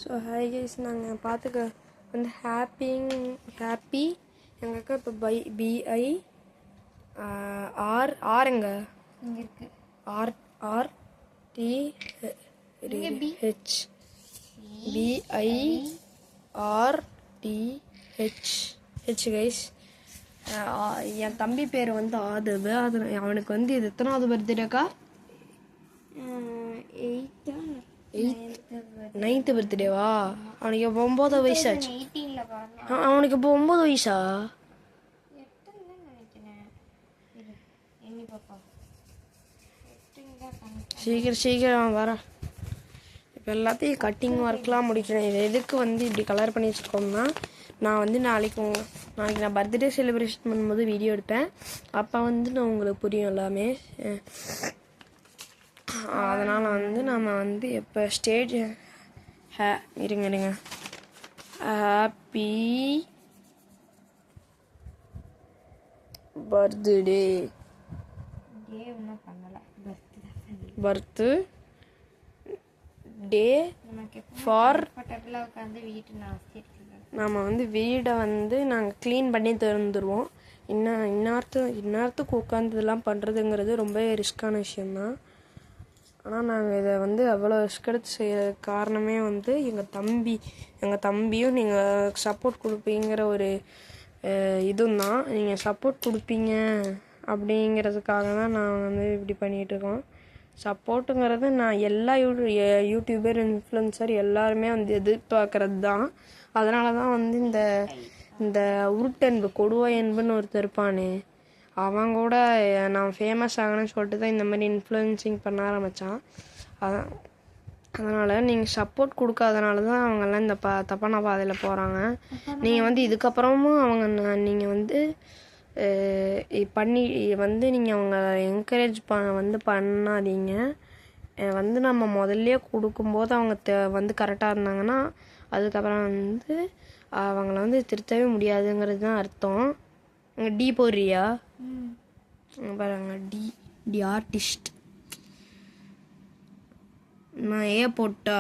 So hi guys, நாங்கள் பார்த்துக்க வந்து ஹாப்பி எங்கள் அக்கா இப்போ BI ஆருங்க இங்கே இருக்கு RTH BIRTH கைஸ். என் தம்பி பேர் வந்து ஆதவ். அது அவனுக்கு வந்து இது எத்தனாவது பர்த்டேக்கா? 9th பர்த்டேவா? அவனுக்கு இப்போ 9 வயசாச்சு. அவனுக்கு இப்போ 9 வயசா? சீக்கிரம் வரேன். இப்போ எல்லாத்தையும் கட்டிங் ஒர்க்லாம் முடிக்கிறேன். இது எதுக்கு வந்து இப்படி கலர் பண்ணி வச்சுருக்கோம்னா, நான் வந்து நாளைக்கு நான் பர்த்டே செலிப்ரேஷன் பண்ணும்போது வீடியோ எடுப்பேன். அப்போ வந்து நான் உங்களுக்கு புரியும் எல்லாமே. அதனால் வந்து நம்ம வந்து எப்போ ஸ்டேஜ் இருங்க ஹாப்பி பர்த்டே ஃபார் நம்ம வந்து வீடை வந்து நாங்கள் க்ளீன் பண்ணி திறந்துருவோம். இந்நேரத்துக்கு உட்காந்து பண்ணுறதுங்கிறது ரொம்ப ரிஸ்க்கான விஷயந்தான். ஆனால் நாங்கள் இதை வந்து அவ்வளோ ரிஸ்க் எடுத்து செய்கிறதுக்கு காரணமே வந்து எங்கள் தம்பியும் நீங்கள் சப்போர்ட் கொடுப்பீங்கிற ஒரு இதுவும் தான். நீங்கள் சப்போர்ட் கொடுப்பீங்க அப்படிங்கிறதுக்காக தான் நான் வந்து இப்படி பண்ணிகிட்ருக்கோம். சப்போர்ட்டுங்கிறது நான் எல்லா யூடியூபர் இன்ஃப்ளூயன்சர் எல்லாருமே வந்து எதிர்பார்க்கறது தான். அதனால தான் வந்து இந்த உருட்டன்பு கொடுவாயன்புன்னு ஒருத்தர் இருப்பானே, அவன் கூட நான் ஃபேமஸ் ஆகணும்னு சொல்லிட்டு தான் இந்த மாதிரி இன்ஃப்ளூயன்சிங் பண்ண ஆரம்பித்தான். அதனால் நீங்கள் சப்போர்ட் கொடுக்காதனால தான் அவங்கெல்லாம் இந்த தப்பான பாதையில் போகிறாங்க. நீங்கள் வந்து இதுக்கப்புறமும் நீங்கள் வந்து நீங்கள் அவங்க என்கரேஜ் பண்ணாதீங்க. வந்து நம்ம முதல்ல கொடுக்கும்போது அவங்க வந்து கரெக்டாக இருந்தாங்கன்னா அதுக்கப்புறம் வந்து அவங்கள வந்து திருத்தவே முடியாதுங்கிறது தான் அர்த்தம். டி போடுறியா? பாருங்க, டி ஆர்டிஸ்ட். நான் போட்டா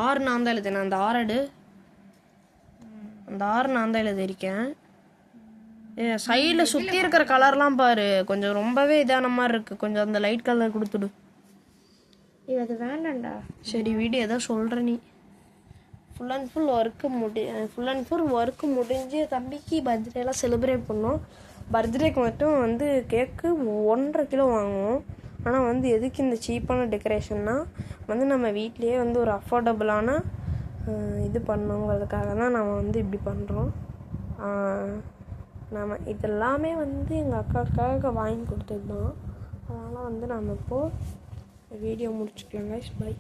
ஆறு நான் தான் எழுதுனேன். அந்த ஆறு நான் தான் எழுதியிருக்கேன். சைடில் சுற்றி இருக்கிற கலர்லாம் பாரு, கொஞ்சம் ரொம்பவே இதான மாதிரி இருக்குது. கொஞ்சம் அந்த லைட் கலர் கொடுத்துடு. அது வேண்டாம்டா. சரி வீடு ஏதோ சொல்கிற நீ. ஃபுல் அண்ட் ஃபுல் ஒர்க்கு முடிஞ்சு தம்பிக்கு பர்த்டேலாம் செலிப்ரேட் பண்ணோம். பர்த்டேக்கு மட்டும் வந்து கேக்கு 1.5 கிலோ வாங்குவோம். ஆனால் வந்து எதுக்கு இந்த சீப்பான டெக்கரேஷன்னா வந்து நம்ம வீட்லேயே வந்து ஒரு அஃபோர்டபுளான இது பண்ணுங்கிறதுக்காக தான் நம்ம வந்து இப்படி பண்ணுறோம். நம்ம இதெல்லாமே வந்து எங்கள் அக்காவுக்காக வாங்கி கொடுத்தது தான். அதனால் வந்து நம்ம இப்போது வீடியோ முடிச்சுக்கலாம் கைஸ். பை.